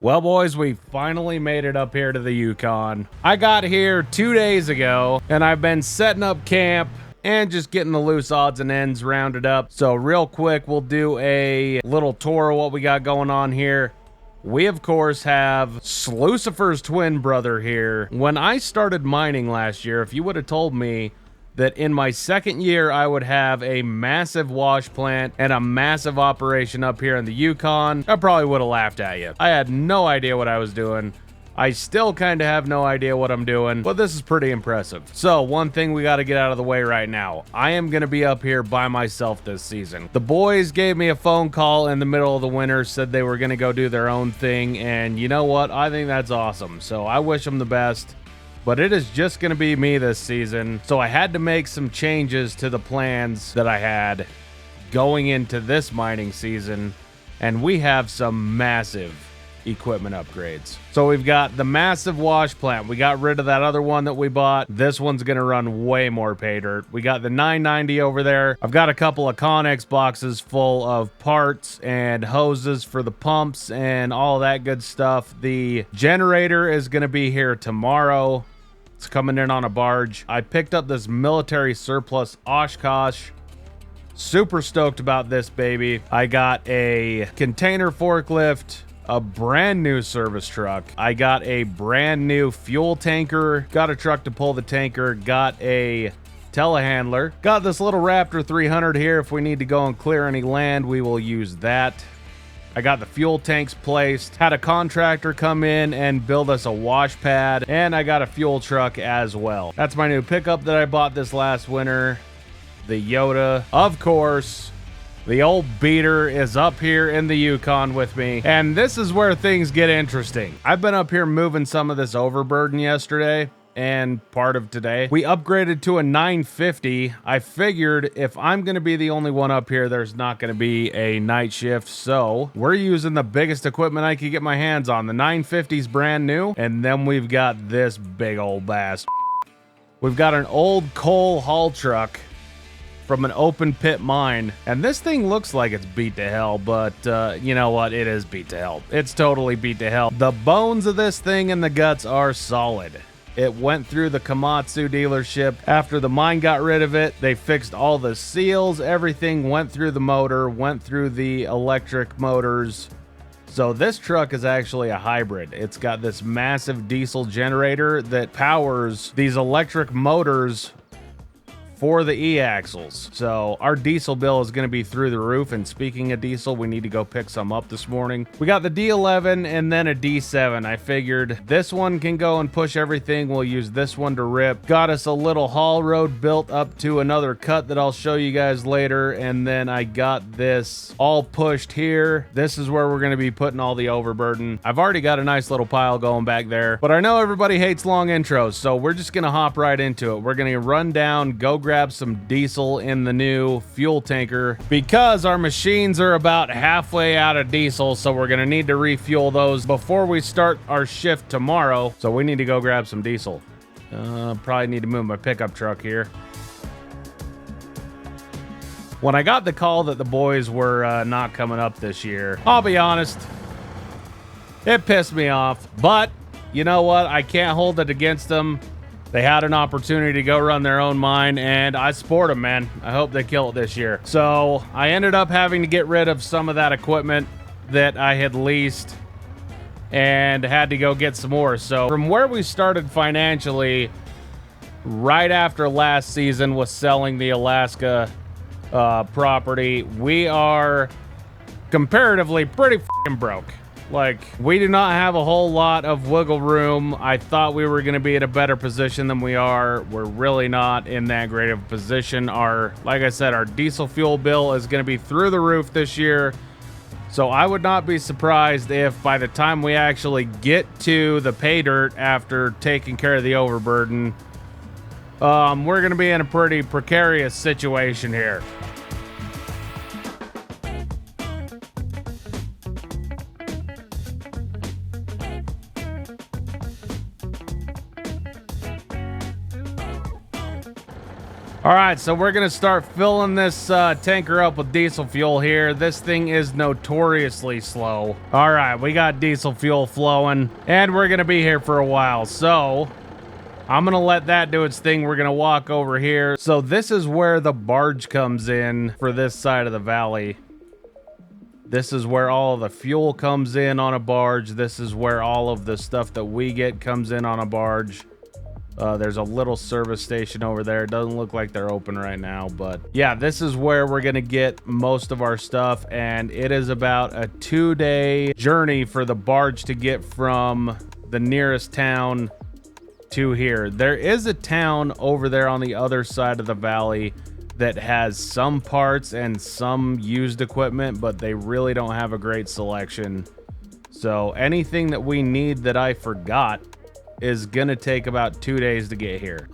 Well, boys, we finally made it up here to the Yukon. I got here 2 days ago, and I've been setting up camp and just getting the loose odds and ends rounded up. So real quick, we'll do a little tour of what we got going on here. We, of course, have Sluicifer's twin brother here. When I started mining last year, if you would have told me that in my second year I would have a massive wash plant and a massive operation up here in the Yukon, I probably would have laughed at you. I had no idea what I was doing. I still kind of have no idea what I'm doing, but this is pretty impressive. So one thing we got to get out of the way right now. I am going to be up here by myself this season. The boys gave me a phone call in the middle of the winter, said they were going to go do their own thing, and you know what? I think that's awesome. So I wish them the best. But it is just going to be me this season, so I had to make some changes to the plans that I had going into this mining season, and we have some massive equipment upgrades. So we've got the massive wash plant. We got rid of that other one that we bought. This one's going to run way more pay dirt. We got the 990 over there. I've got a couple of Connex boxes full of parts and hoses for the pumps and all that good stuff. The generator is going to be here tomorrow. It's coming in on a barge. I picked up this military surplus Oshkosh. Super stoked about this baby. I got a container forklift, a brand new service truck. I got a brand new fuel tanker. Got a truck to pull the tanker. Got a telehandler. Got this little Raptor 300 here. If we need to go and clear any land, we will use that. I got the fuel tanks placed, had a contractor come in and build us a wash pad, and I got a fuel truck as well. That's my new pickup that I bought this last winter, the Yoda. Of course, the old beater is up here in the Yukon with me, and this is where things get interesting. I've been up here moving some of this overburden yesterday and part of today. We upgraded to a 950. I figured if I'm going to be the only one up here, there's not going to be a night shift. So we're using the biggest equipment I could get my hands on. The 950's brand new. And then we've got this big old bastard. We've got an old coal haul truck from an open pit mine. And this thing looks like it's beat to hell, but you know what? It is beat to hell. It's totally beat to hell. The bones of this thing and the guts are solid. It went through the Komatsu dealership. After the mine got rid of it, they fixed all the seals. Everything went through the motor, went through the electric motors. So this truck is actually a hybrid. It's got this massive diesel generator that powers these electric motors for the e-axles. So our diesel bill is going to be through the roof. And speaking of diesel, we need to go pick some up this morning. We got the D11 and then a D7. I figured this one can go and push everything. We'll use this one to rip. Got us a little haul road built up to another cut that I'll show you guys later. And then I got this all pushed here. This is where we're going to be putting all the overburden. I've already got a nice little pile going back there, but I know everybody hates long intros, so we're just going to hop right into it. We're going to run down, go grab some diesel in the new fuel tanker because our machines are about halfway out of diesel, so we're going to need to refuel those before we start our shift tomorrow. So we need to go grab some diesel. Probably need to move my pickup truck here. When I got the call that the boys were not coming up this year, I'll be honest, it pissed me off, but you know what? I can't hold it against them. They had an opportunity to go run their own mine, and I support them, man. I hope they kill it this year. So I ended up having to get rid of some of that equipment that I had leased and had to go get some more. So from where we started financially, right after last season was selling the Alaska property, we are comparatively pretty f***ing broke. Like, we do not have a whole lot of wiggle room. I thought we were going to be in a better position than we are. We're really not in that great of a position. Like I said, our diesel fuel bill is going to be through the roof this year. So I would not be surprised if by the time we actually get to the pay dirt after taking care of the overburden, we're going to be in a pretty precarious situation here. All right, so we're gonna start filling this tanker up with diesel fuel here. This thing is notoriously slow. All right, we got diesel fuel flowing, and we're gonna be here for a while. So I'm gonna let that do its thing. We're gonna walk over here. So this is where the barge comes in for this side of the valley. This is where all of the fuel comes in on a barge. This is where all of the stuff that we get comes in on a barge. There's a little service station over there. It doesn't look like they're open right now, but yeah, this is where we're gonna get most of our stuff, and it is about a 2-day journey for the barge to get from the nearest town to here. There is a town over there on the other side of the valley that has some parts and some used equipment, but they really don't have a great selection. So anything that we need that I forgot is gonna take about 2 days to get here.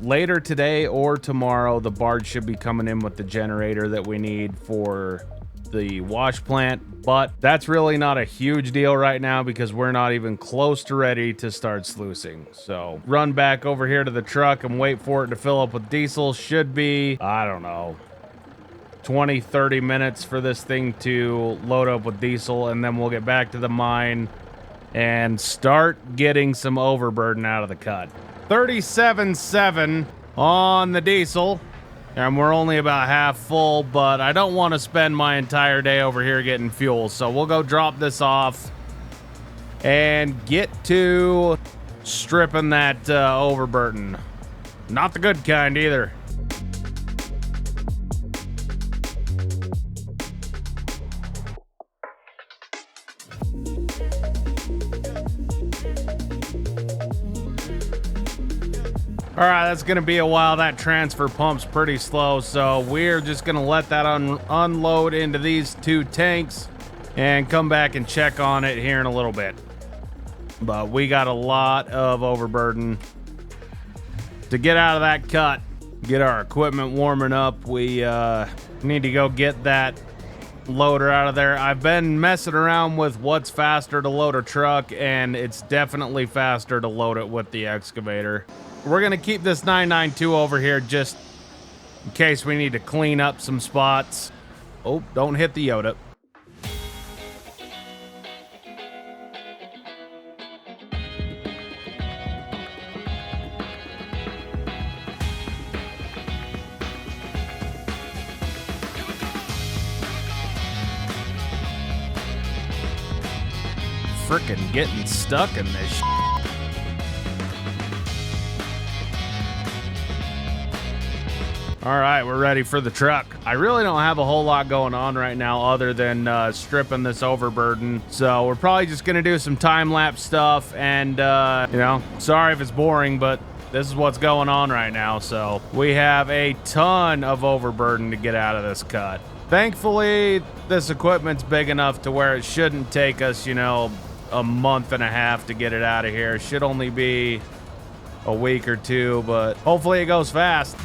Later today or tomorrow, the barge should be coming in with the generator that we need for the wash plant, but that's really not a huge deal right now because we're not even close to ready to start sluicing. So run back over here to the truck and wait for it to fill up with diesel. Should be, I don't know, 20-30 minutes for this thing to load up with diesel, and then we'll get back to the mine and start getting some overburden out of the cut. 37.7 on the diesel, and we're only about half full, but I don't want to spend my entire day over here getting fuel, so we'll go drop this off and get to stripping that overburden. Not the good kind either. All right, that's gonna be a while. That transfer pump's pretty slow, so we're just gonna let that unload into these 2 tanks and come back and check on it here in a little bit. But we got a lot of overburden to get out of that cut, get our equipment warming up. We need to go get that loader out of there. I've been messing around with what's faster to load a truck, and it's definitely faster to load it with the excavator. We're gonna keep this 992 over here just in case we need to clean up some spots. Oh, don't hit the Yoda. Frickin' getting stuck in this shit. All right, we're ready for the truck. I really don't have a whole lot going on right now other than stripping this overburden. So we're probably just gonna do some time-lapse stuff, and you know, sorry if it's boring, but this is what's going on right now. So we have a ton of overburden to get out of this cut. Thankfully, this equipment's big enough to where it shouldn't take us, you know, a month and a half to get it out of here. It should only be a week or 2, but hopefully it goes fast.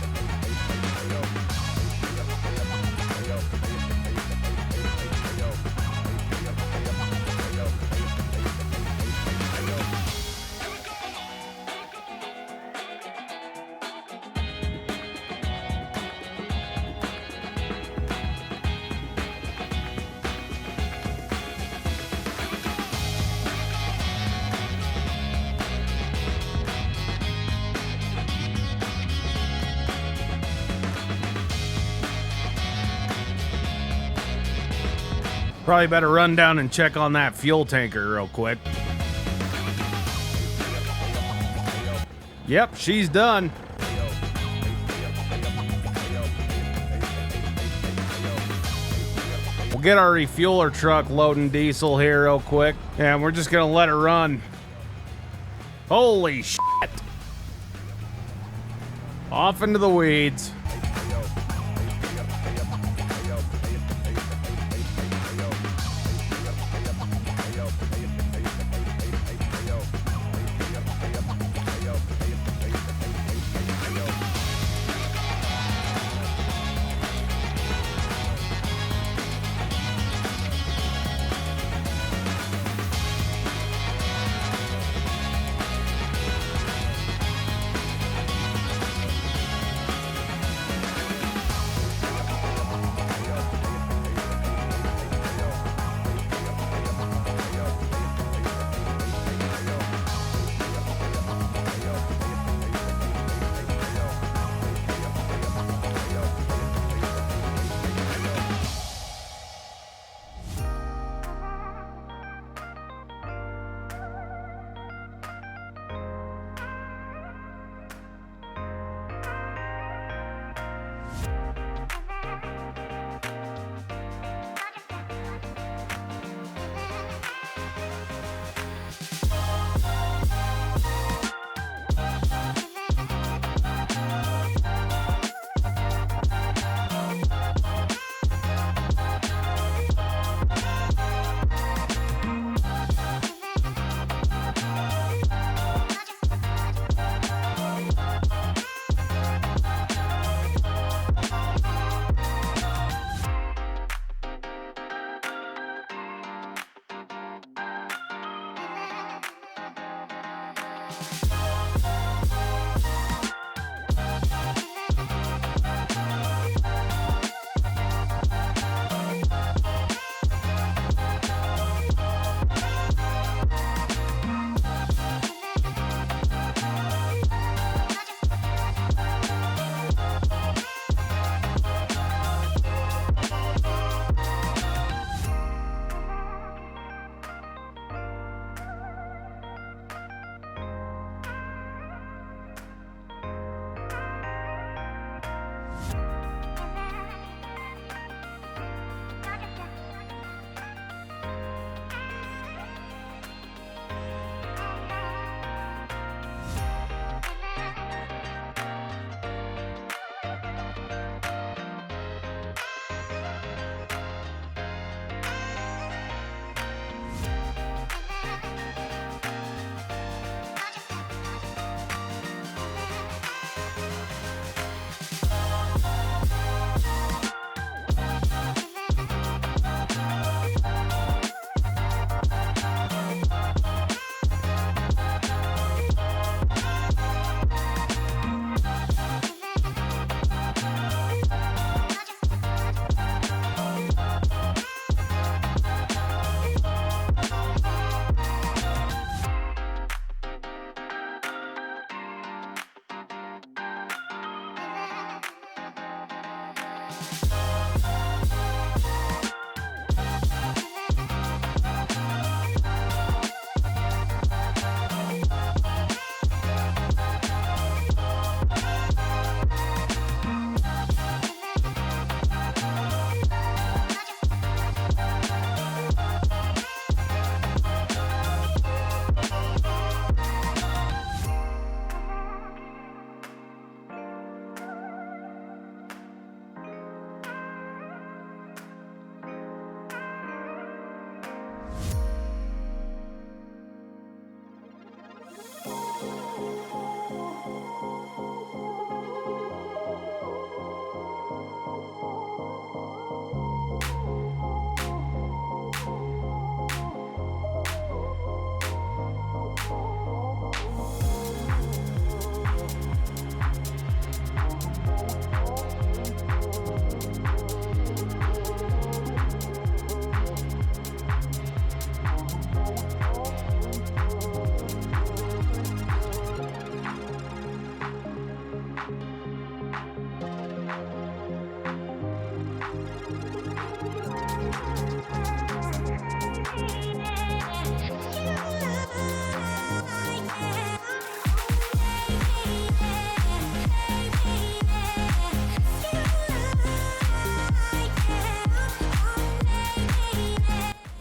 Probably better run down and check on that fuel tanker real quick. Yep, she's done. We'll get our refueler truck loading diesel here real quick, and we're just gonna let her run. Holy shit. Off into the weeds.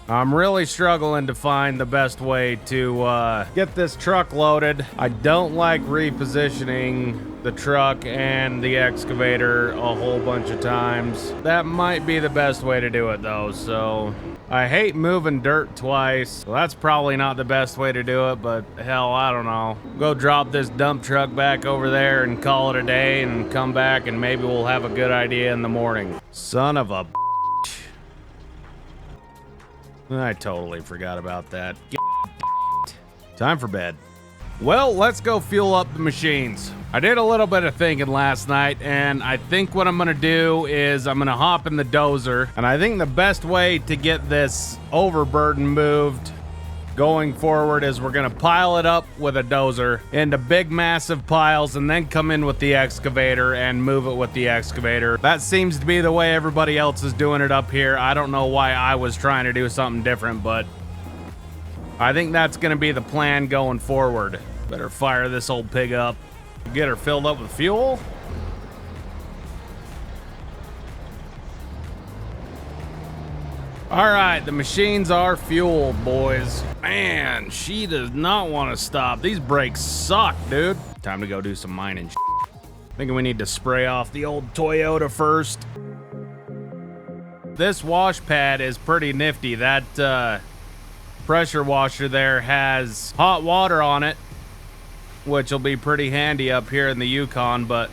I'm really struggling to find the best way to get this truck loaded. I don't like repositioning the truck and the excavator a whole bunch of times. That might be the best way to do it though, so I hate moving dirt twice. So that's probably not the best way to do it, but hell, I don't know. Go drop this dump truck back over there and call it a day and come back and maybe we'll have a good idea in the morning. Son of a I totally forgot about that. Time for bed. Well, let's go fuel up the machines. I did a little bit of thinking last night, and I think what I'm gonna do is I'm gonna hop in the dozer, and I think the best way to get this overburden moved going forward is we're gonna pile it up with a dozer into big massive piles and then come in with the excavator and move it with the excavator. That seems to be the way everybody else is doing it up here. I don't know why I was trying to do something different, but I think that's gonna be the plan going forward. Better fire this old pig up. Get her filled up with fuel. All right, the machines are fueled, boys. Man, she does not want to stop. These brakes suck, dude. Time to go do some mining. Thinking we need to spray off the old Toyota first. This wash pad is pretty nifty. That pressure washer there has hot water on it, which will be pretty handy up here in the Yukon, but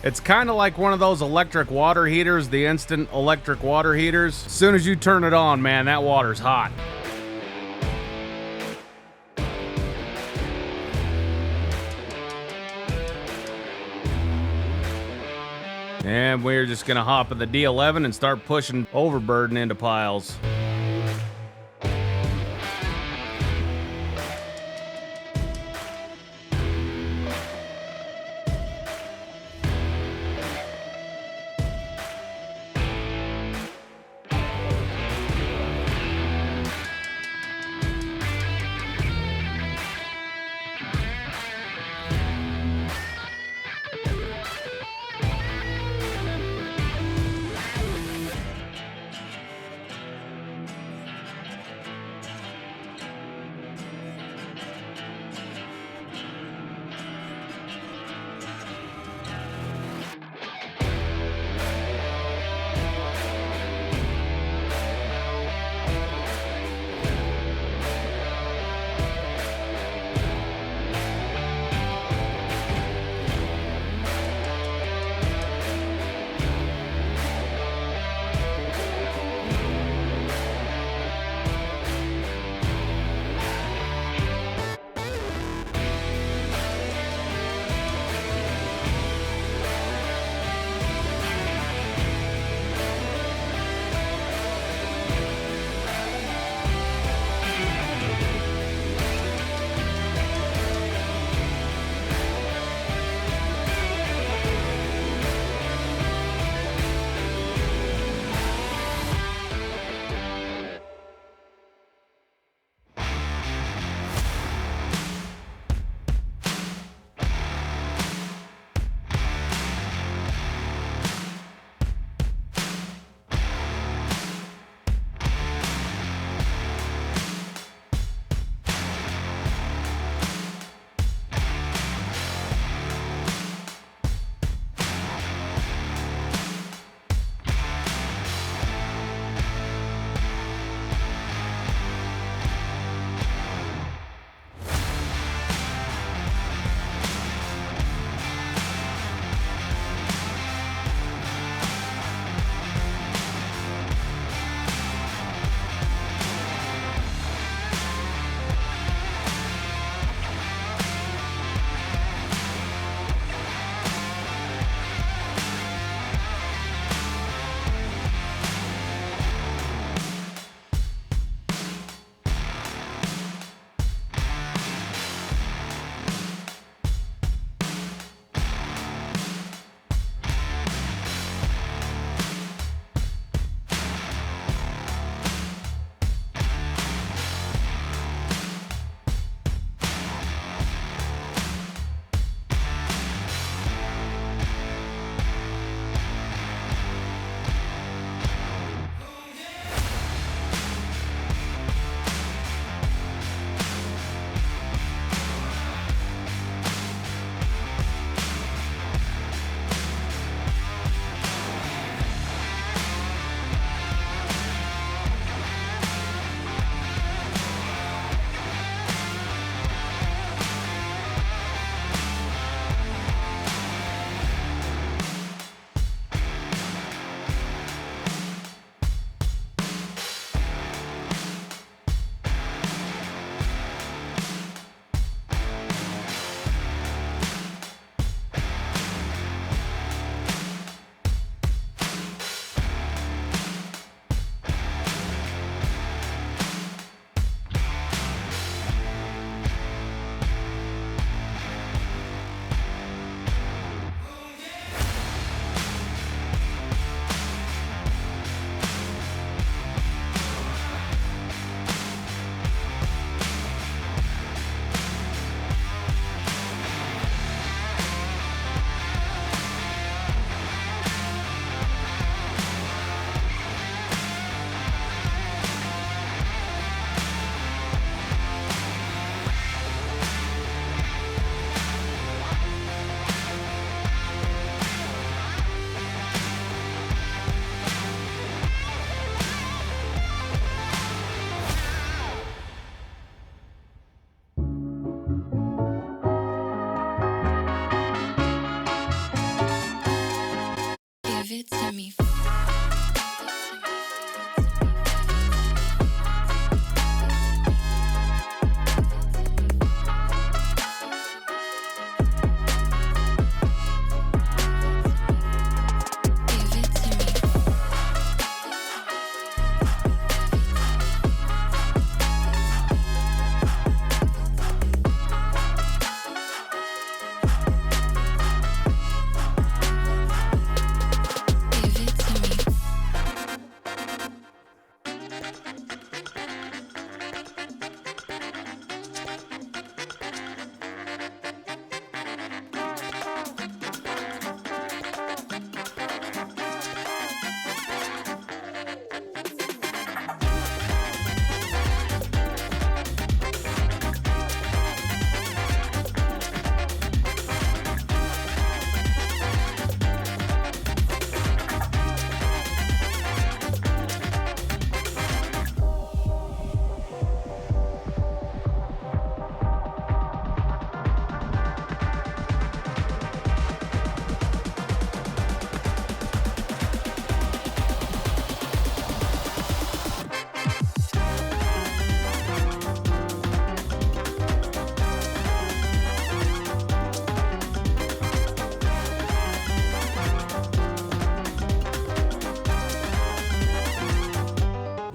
it's kind of like one of those electric water heaters, the instant electric water heaters. As soon as you turn it on, man, that water's hot. And we're just gonna hop in the D11 and start pushing overburden into piles.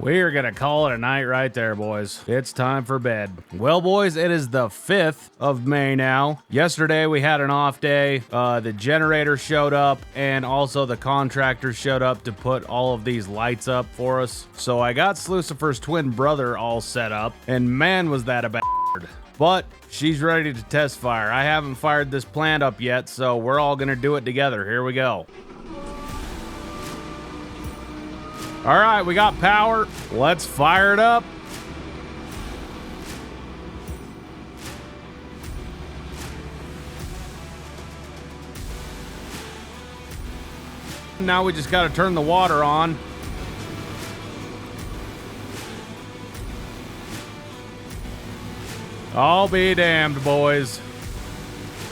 We are gonna call it a night right there, boys. It's time for bed. Well, boys, it is the 5th of May now. Yesterday we had an off day. The generator showed up, and also the contractors showed up to put all of these lights up for us. So I got Sluicifer's twin brother all set up, and man, was that a bastard. But she's ready to test fire. I haven't fired this plant up yet, so we're all gonna do it together. Here we go. All right, we got power. Let's fire it up. Now we just got to turn the water on. I'll be damned, boys.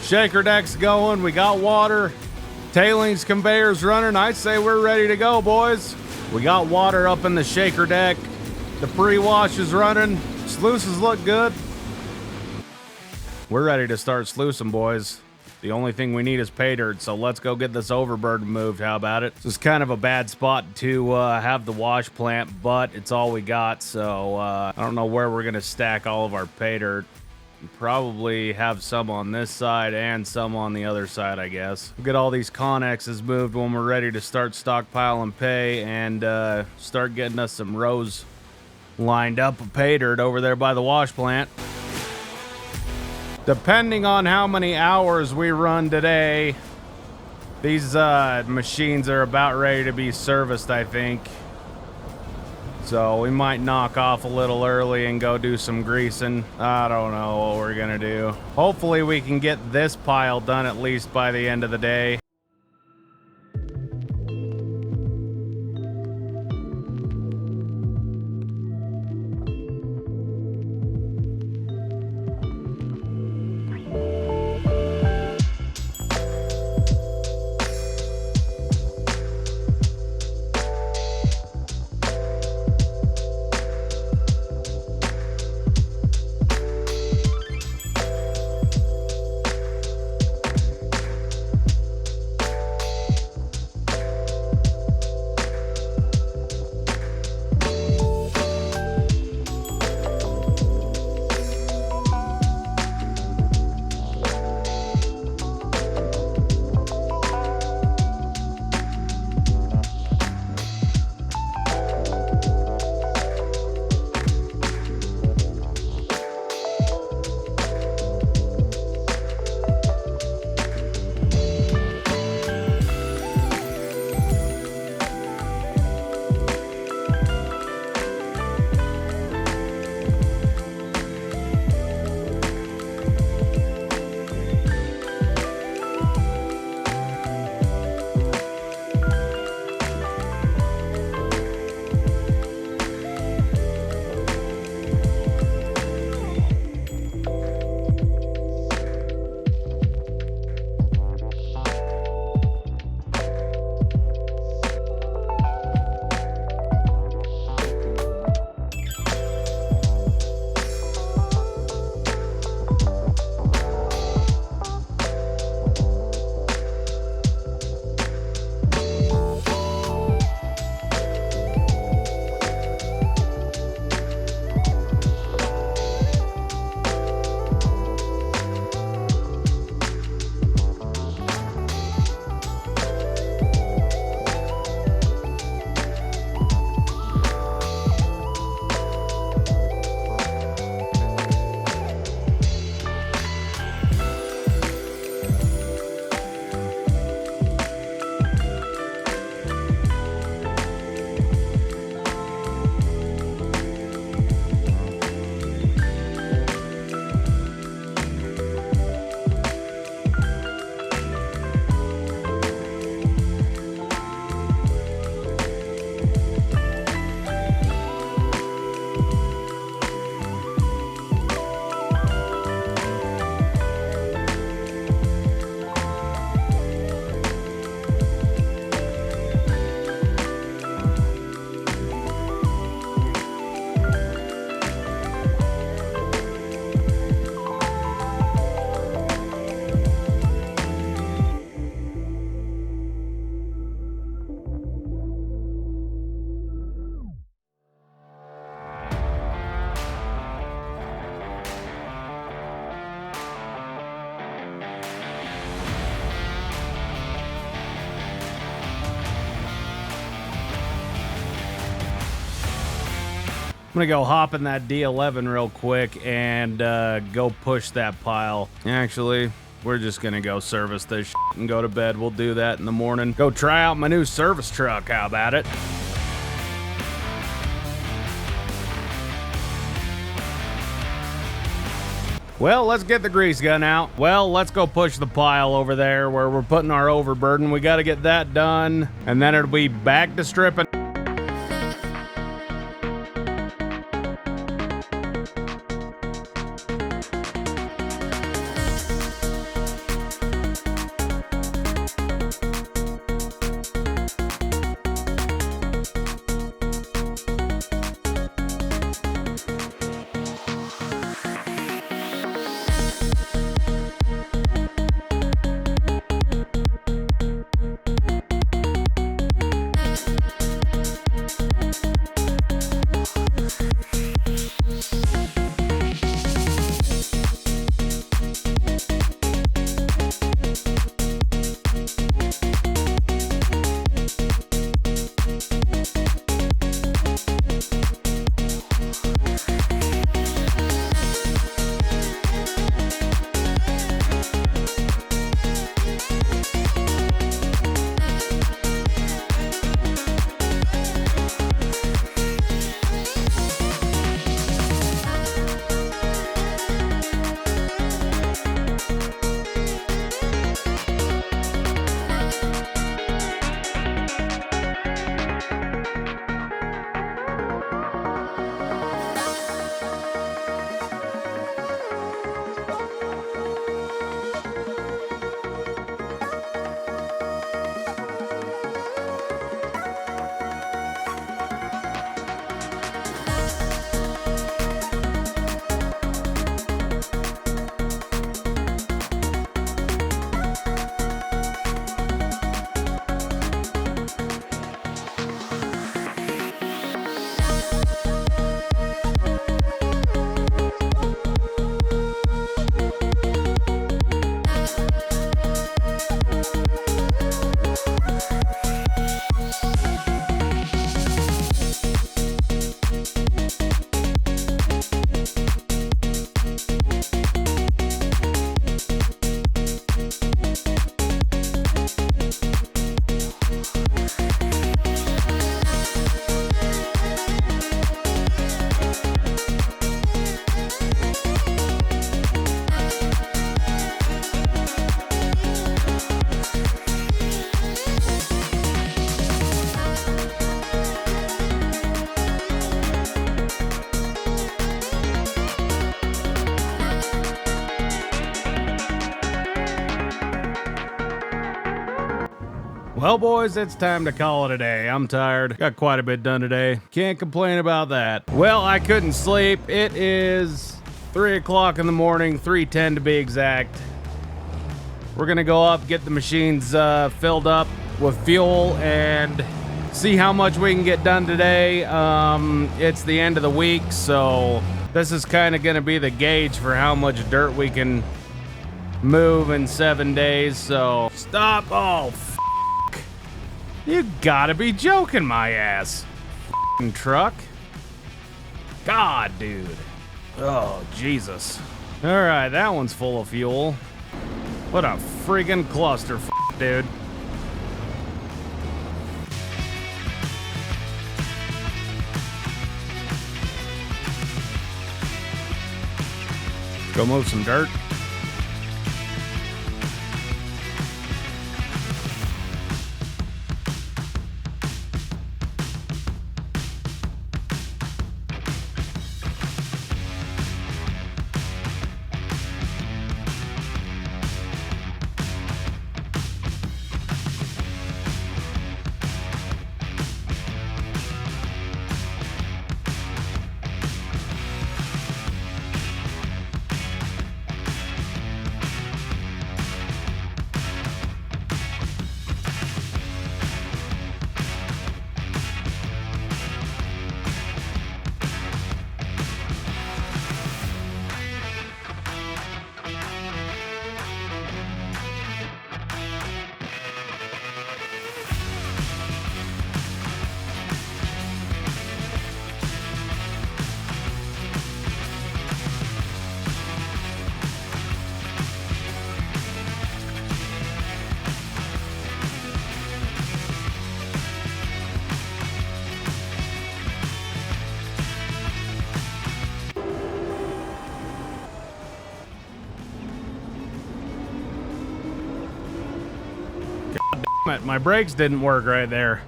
Shaker deck's going. We got water. Tailings conveyor's running. I'd say we're ready to go, boys. We got water up in the shaker deck. The pre-wash is running. Sluices look good. We're ready to start sluicing, boys. The only thing we need is pay dirt, so let's go get this overburden moved. How about it? This is kind of a bad spot to have the wash plant, but it's all we got, so I don't know where we're going to stack all of our pay dirt. Probably have some on this side and some on the other side, I guess. We'll get all these connexes moved when we're ready to start stockpiling pay and start getting us some rows lined up of pay dirt over there by the wash plant. Depending on how many hours we run today, these machines are about ready to be serviced, I think. So we might knock off a little early and go do some greasing. I don't know what we're gonna do. Hopefully we can get this pile done at least by the end of the day. gonna go hop in that D11 real quick and go push that pile. Actually, we're just gonna go service this shit and go to bed. We'll do that in the morning. Go try out my new service truck. How about it? Well, let's get the grease gun out. Well, let's go push the pile over there where we're putting our overburden. We got to get that done, and then it'll be back to stripping. Well, boys, it's time to call it a day. I'm tired. Got quite a bit done today. Can't complain about that. Well, I couldn't sleep. It is 3 o'clock in the morning, 3:10 to be exact. We're gonna go up, get the machines filled up with fuel, and see how much we can get done today. It's the end of the week, so this is kind of gonna be the gauge for how much dirt we can move in 7 days. So stop. Oh, you gotta be joking my ass. F***ing truck. God, dude. Oh, Jesus. Alright, that one's full of fuel. What a friggin' cluster, dude. Go move some dirt. Damn it, my brakes didn't work right there.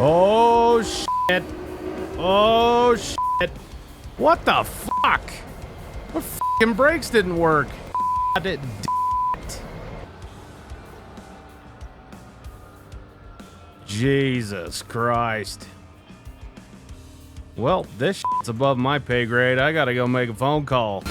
Oh, shit. Oh, shit. What the fuck? My fucking brakes didn't work. God, it d***. Jesus Christ. Well, this shit's above my pay grade. I gotta go make a phone call.